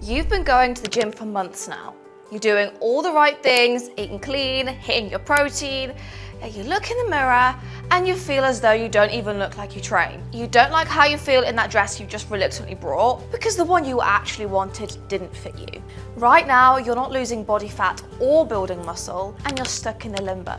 You've been going to the gym for months now. You're doing all the right things, eating clean, hitting your protein. You look in the mirror and you feel as though you don't even look like you train. You don't like how you feel in that dress you just reluctantly brought because the one you actually wanted didn't fit you. Right now, you're not losing body fat or building muscle and you're stuck in the limbo,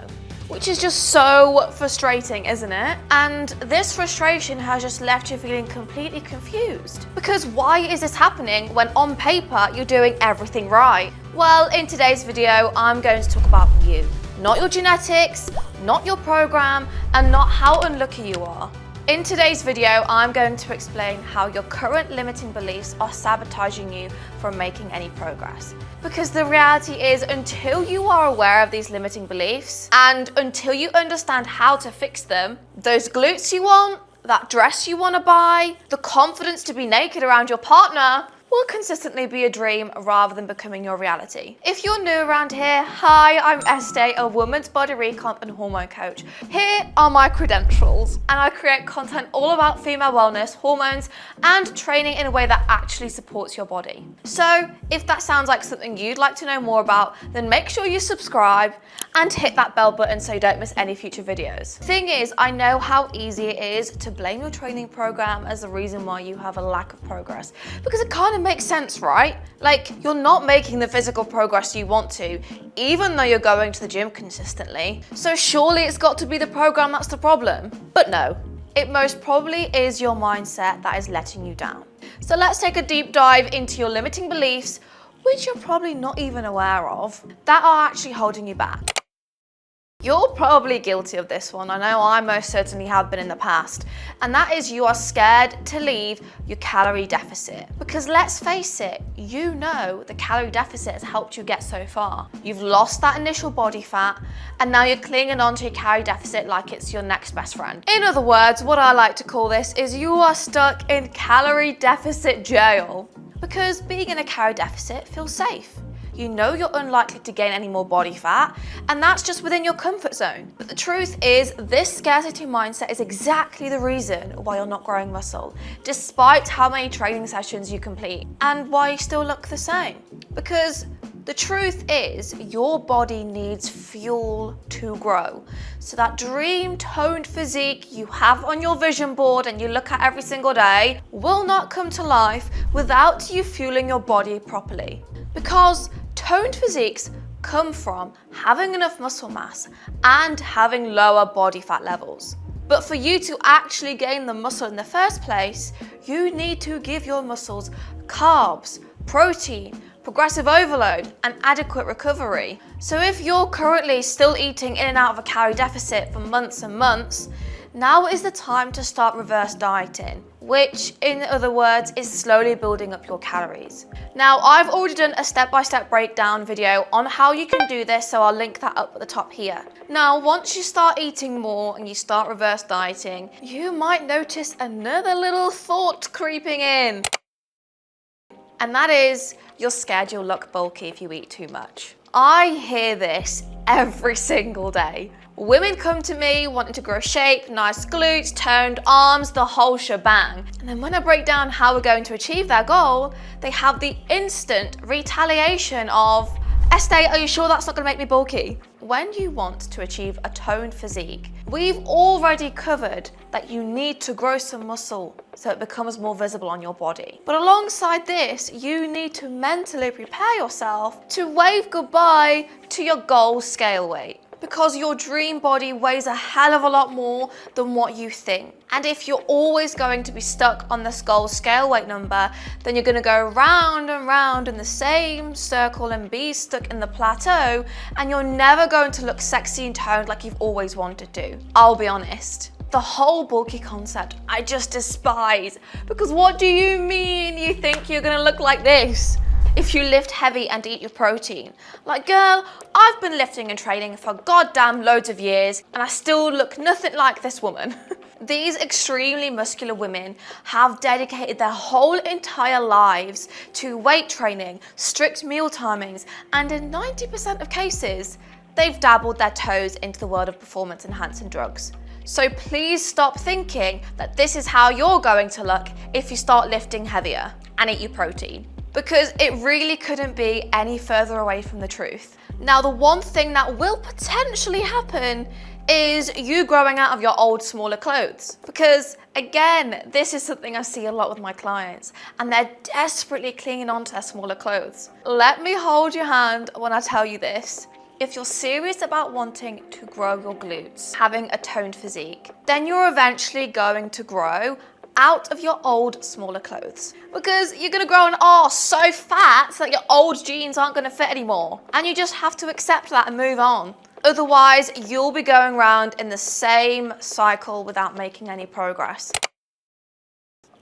which is just so frustrating, isn't it? And this frustration has just left you feeling completely confused. Because why is this happening when on paper you're doing everything right? Well, in today's video, I'm going to talk about you. Not your genetics, not your program, and not how unlucky you are. In today's video, I'm going to explain how your current limiting beliefs are sabotaging you from making any progress. Because the reality is, until you are aware of these limiting beliefs and until you understand how to fix them, those glutes you want, that dress you want to buy, the confidence to be naked around your partner will consistently be a dream rather than becoming your reality. If you're new around here, hi, I'm Estee, a woman's body recon and hormone coach. Here are my credentials, and I create content all about female wellness, hormones, and training in a way that actually supports your body. So if that sounds like something you'd like to know more about, then make sure you subscribe and hit that bell button so you don't miss any future videos. Thing is, I know how easy it is to blame your training program as the reason why you have a lack of progress, because it kind of makes sense, right? Like, you're not making the physical progress you want to, even though you're going to the gym consistently. So surely it's got to be the program that's the problem. But no, it most probably is your mindset that is letting you down. So let's take a deep dive into your limiting beliefs, which you're probably not even aware of, that are actually holding you back. You're probably guilty of this one. I know I most certainly have been in the past. And that is, you are scared to leave your calorie deficit. Because let's face it, you know the calorie deficit has helped you get so far. You've lost that initial body fat and now you're clinging on to your calorie deficit like it's your next best friend. In other words, what I like to call this is you are stuck in calorie deficit jail. Because being in a calorie deficit feels safe. You know you're unlikely to gain any more body fat, and that's just within your comfort zone. But the truth is, this scarcity mindset is exactly the reason why you're not growing muscle, despite how many training sessions you complete, and why you still look the same. Because the truth is, your body needs fuel to grow. So that dream toned physique you have on your vision board and you look at every single day will not come to life without you fueling your body properly. Because toned physiques come from having enough muscle mass and having lower body fat levels. But for you to actually gain the muscle in the first place, you need to give your muscles carbs, protein, progressive overload, and adequate recovery. So if you're currently still eating in and out of a calorie deficit for months and months, now is the time to start reverse dieting, which in other words is slowly building up your calories. Now, I've already done a step-by-step breakdown video on how you can do this, so I'll link that up at the top here. Now, once you start eating more and you start reverse dieting, you might notice another little thought creeping in. And that is, you're scared you'll look bulky if you eat too much. I hear this every single day. Women come to me wanting to grow shape, nice glutes, toned arms, the whole shebang. And then when I break down how we're going to achieve their goal, they have the instant retaliation of, Estee, are you sure that's not going to make me bulky? When you want to achieve a toned physique, we've already covered that you need to grow some muscle so it becomes more visible on your body. But alongside this, you need to mentally prepare yourself to wave goodbye to your goal scale weight. Because your dream body weighs a hell of a lot more than what you think. And if you're always going to be stuck on this goal scale weight number, then you're gonna go round and round in the same circle and be stuck in the plateau, and you're never going to look sexy and toned like you've always wanted to. I'll be honest. The whole bulky concept, I just despise. Because what do you mean you think you're gonna look like this if you lift heavy and eat your protein? Like, girl, I've been lifting and training for goddamn loads of years and I still look nothing like this woman. These extremely muscular women have dedicated their whole entire lives to weight training, strict meal timings, and in 90% of cases, they've dabbled their toes into the world of performance enhancing drugs. So please stop thinking that this is how you're going to look if you start lifting heavier and eat your protein. because it really couldn't be any further away from the truth. Now, the one thing that will potentially happen is you growing out of your old, smaller clothes. Because again, this is something I see a lot with my clients, and they're desperately clinging on to their smaller clothes. Let me hold your hand when I tell you this. If you're serious about wanting to grow your glutes, having a toned physique, then you're eventually going to grow out of your old, smaller clothes. Because you're gonna grow an arse so fat that your old jeans aren't gonna fit anymore. And you just have to accept that and move on. Otherwise, you'll be going around in the same cycle without making any progress.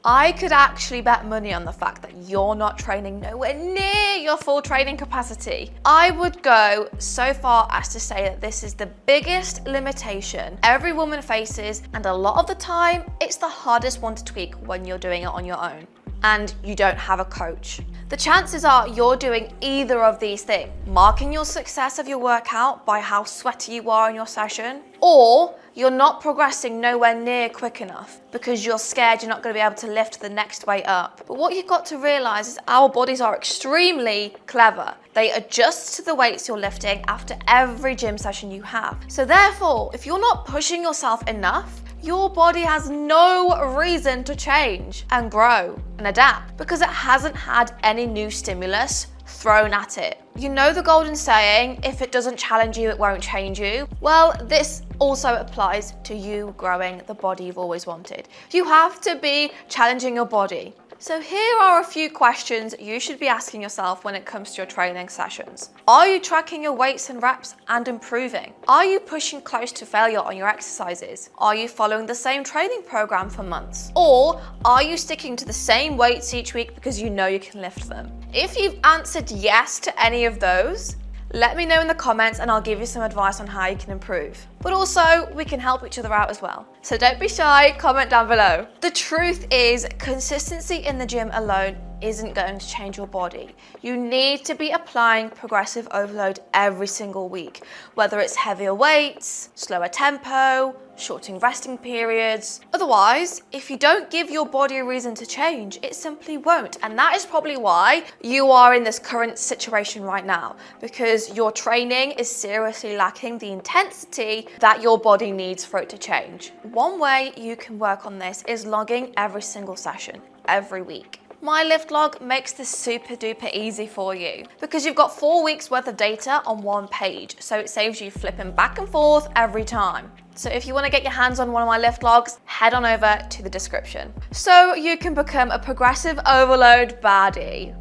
I could actually bet money on the fact that you're not training nowhere near your full training capacity. I would go so far as to say that this is the biggest limitation every woman faces, and a lot of the time, it's the hardest one to tweak when you're doing it on your own and you don't have a coach. The chances are you're doing either of these things, marking your success of your workout by how sweaty you are in your session, or you're not progressing nowhere near quick enough because you're scared you're not going to be able to lift the next weight up. But what you've got to realize is our bodies are extremely clever. They adjust to the weights you're lifting after every gym session you have. So therefore, if you're not pushing yourself enough, your body has no reason to change and grow and adapt because it hasn't had any new stimulus thrown at it. You know the golden saying, if it doesn't challenge you, it won't change you. Well, this also applies to you growing the body you've always wanted. You have to be challenging your body. So here are a few questions you should be asking yourself when it comes to your training sessions. Are you tracking your weights and reps and improving? Are you pushing close to failure on your exercises? Are you following the same training program for months? Or are you sticking to the same weights each week because you know you can lift them? If you've answered yes to any of those, let me know in the comments and I'll give you some advice on how you can improve. But also, we can help each other out as well. So don't be shy, comment down below. The truth is, consistency in the gym alone isn't going to change your body. You need to be applying progressive overload every single week, whether it's heavier weights, slower tempo, shortening resting periods. Otherwise, if you don't give your body a reason to change, it simply won't. And that is probably why you are in this current situation right now, because your training is seriously lacking the intensity that your body needs for it to change. One way you can work on this is logging every single session, every week. My lift log makes this super duper easy for you because you've got 4 weeks worth of data on one page, so it saves you flipping back and forth every time. So if you want to get your hands on one of my lift logs, head on over to the description so you can become a progressive overload baddie.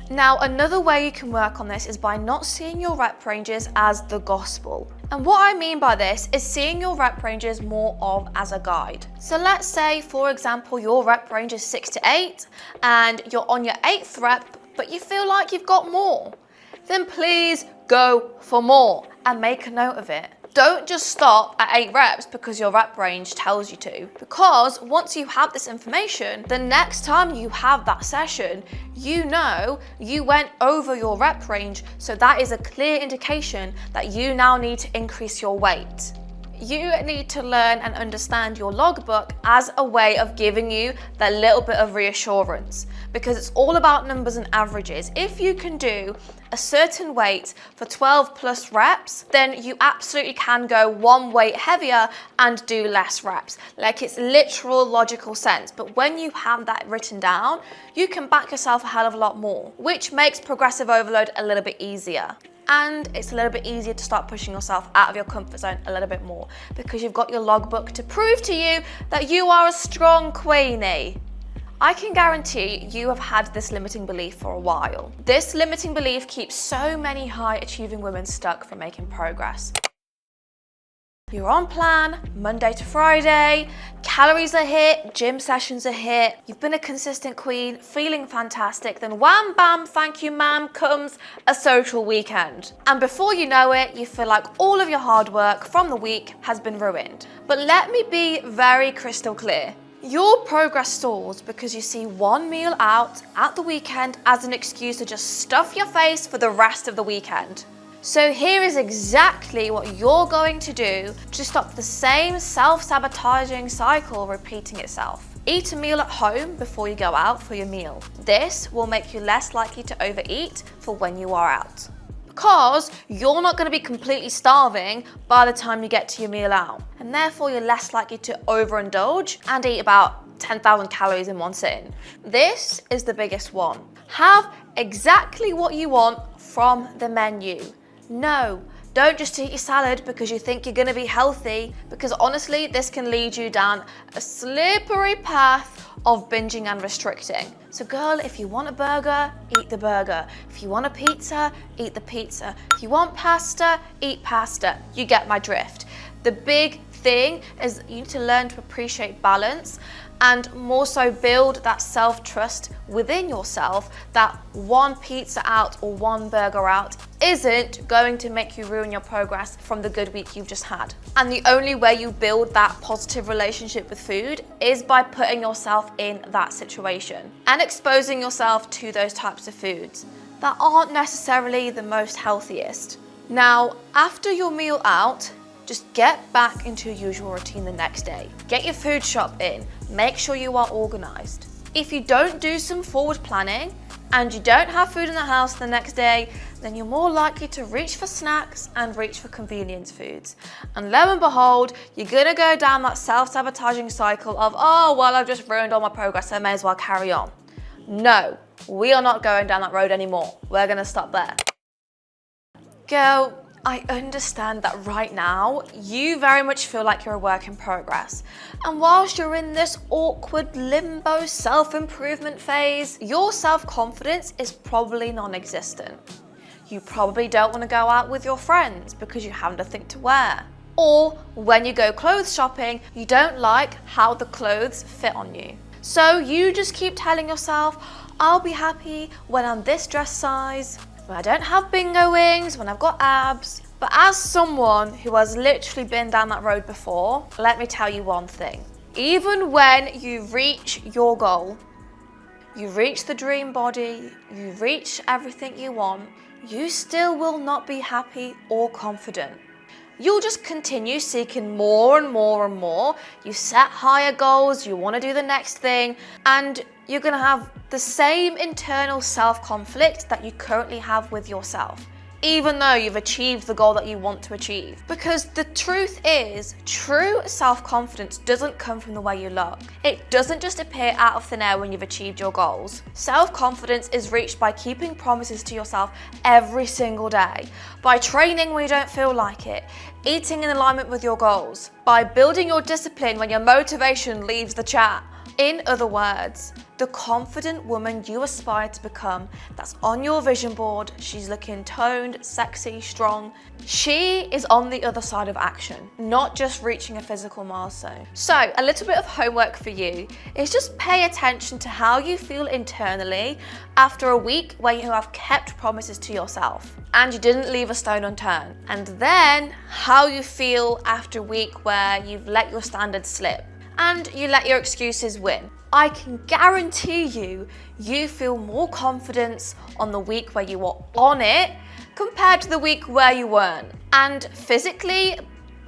Now, another way you can work on this is by not seeing your rep ranges as the gospel. And what I mean by this is seeing your rep ranges more of as a guide. So let's say, for example, your rep range is 6 to 8 and you're on your 8th rep, but you feel like you've got more. Then please go for more and make a note of it. Don't just stop at 8 reps because your rep range tells you to. Because once you have this information, the next time you have that session, you know you went over your rep range, so that is a clear indication that you now need to increase your weight. You need to learn and understand your logbook as a way of giving you that little bit of reassurance, because it's all about numbers and averages. If you can do a certain weight for 12 plus reps, then you absolutely can go one weight heavier and do less reps. Like, it's literal logical sense. But when you have that written down, you can back yourself a hell of a lot more, which makes progressive overload a little bit easier. And it's a little bit easier to start pushing yourself out of your comfort zone a little bit more because you've got your logbook to prove to you that you are a strong queenie. I can guarantee you have had this limiting belief for a while. This limiting belief keeps so many high achieving women stuck from making progress. You're on plan, Monday to Friday, calories are hit, gym sessions are hit, you've been a consistent queen, feeling fantastic, then wham bam, thank you ma'am, comes a social weekend. And before you know it, you feel like all of your hard work from the week has been ruined. But let me be very crystal clear. Your progress stalls because you see one meal out at the weekend as an excuse to just stuff your face for the rest of the weekend. So here is exactly what you're going to do to stop the same self-sabotaging cycle repeating itself. Eat a meal at home before you go out for your meal. This will make you less likely to overeat for when you are out, because you're not going to be completely starving by the time you get to your meal out, and therefore you're less likely to overindulge and eat about 10,000 calories in one sitting. This is the biggest one. Have exactly what you want from the menu. No, don't just eat your salad because you think you're going to be healthy, because honestly, this can lead you down a slippery path of binging and restricting. So girl, if you want a burger, eat the burger. If you want a pizza, eat the pizza. If you want pasta, eat pasta. You get my drift. The big thing is you need to learn to appreciate balance, and more so build that self-trust within yourself that one pizza out or one burger out isn't going to make you ruin your progress from the good week you've just had. And the only way you build that positive relationship with food is by putting yourself in that situation and exposing yourself to those types of foods that aren't necessarily the most healthiest. Now, after your meal out, just get back into your usual routine the next day. Get your food shop in. Make sure you are organized. If you don't do some forward planning and you don't have food in the house the next day, then you're more likely to reach for snacks and reach for convenience foods. And lo and behold, you're gonna go down that self-sabotaging cycle of, oh, well, I've just ruined all my progress, so I may as well carry on. No, we are not going down that road anymore. We're gonna stop there. Girl, I understand that right now, you very much feel like you're a work in progress. And whilst you're in this awkward limbo self-improvement phase, your self-confidence is probably non-existent. You probably don't want to go out with your friends because you haven't a thing to wear. Or when you go clothes shopping, you don't like how the clothes fit on you. So you just keep telling yourself, I'll be happy when I'm this dress size, when I don't have bingo wings, when I've got abs. But as someone who has literally been down that road before, let me tell you one thing. Even when you reach your goal, you reach the dream body, you reach everything you want, you still will not be happy or confident. You'll just continue seeking more and more and more. You set higher goals, you want to do the next thing, and you're going to have the same internal self-conflict that you currently have with yourself, even though you've achieved the goal that you want to achieve. Because the truth is, true self-confidence doesn't come from the way you look. It doesn't just appear out of thin air when you've achieved your goals. Self-confidence is reached by keeping promises to yourself every single day, by training when you don't feel like it, eating in alignment with your goals, by building your discipline when your motivation leaves the chat. In other words, the confident woman you aspire to become, that's on your vision board, she's looking toned, sexy, strong. She is on the other side of action, not just reaching a physical milestone. So a little bit of homework for you is just pay attention to how you feel internally after a week where you have kept promises to yourself and you didn't leave a stone unturned. And then how you feel after a week where you've let your standards slip and you let your excuses win. I can guarantee you feel more confidence on the week where you were on it compared to the week where you weren't. And physically,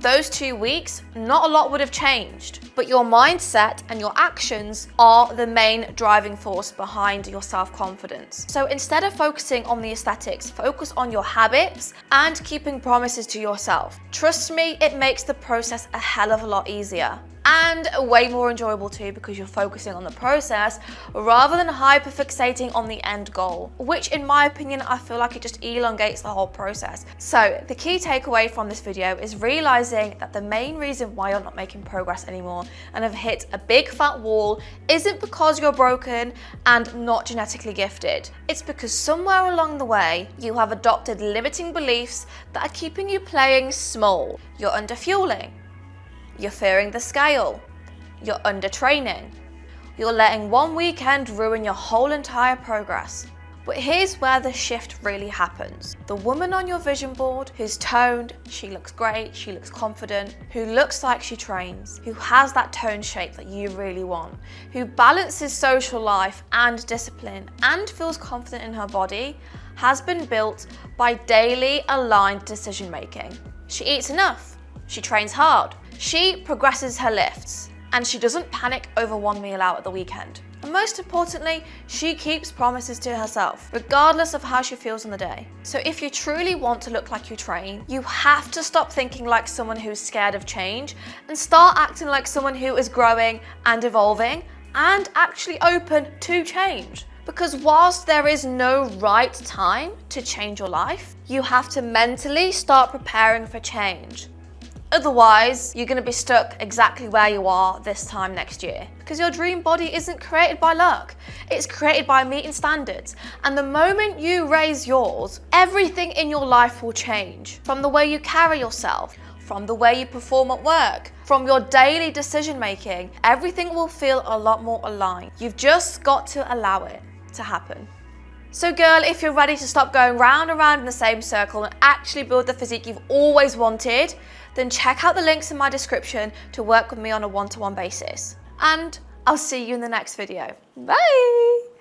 those 2 weeks, not a lot would have changed, but your mindset and your actions are the main driving force behind your self-confidence. So instead of focusing on the aesthetics, focus on your habits and keeping promises to yourself. Trust me, it makes the process a hell of a lot easier. And way more enjoyable too, because you're focusing on the process rather than hyper-fixating on the end goal, which in my opinion, I feel like it just elongates the whole process. So the key takeaway from this video is realizing that the main reason why you're not making progress anymore and have hit a big fat wall isn't because you're broken and not genetically gifted. It's because somewhere along the way, you have adopted limiting beliefs that are keeping you playing small. You're underfueling. You're fearing the scale, you're undertraining, you're letting one weekend ruin your whole entire progress. But here's where the shift really happens. The woman on your vision board who's toned, she looks great, she looks confident, who looks like she trains, who has that tone shape that you really want, who balances social life and discipline and feels confident in her body, has been built by daily aligned decision making. She eats enough, she trains hard, she progresses her lifts, and she doesn't panic over one meal out at the weekend. And most importantly, she keeps promises to herself, regardless of how she feels on the day. So if you truly want to look like you train, you have to stop thinking like someone who's scared of change and start acting like someone who is growing and evolving and actually open to change. Because whilst there is no right time to change your life, you have to mentally start preparing for change. Otherwise, you're going to be stuck exactly where you are this time next year. Because your dream body isn't created by luck. It's created by meeting standards. And the moment you raise yours, everything in your life will change. From the way you carry yourself, from the way you perform at work, from your daily decision making, everything will feel a lot more aligned. You've just got to allow it to happen. So girl, if you're ready to stop going round and round in the same circle and actually build the physique you've always wanted, then check out the links in my description to work with me on a one-to-one basis. And I'll see you in the next video. Bye!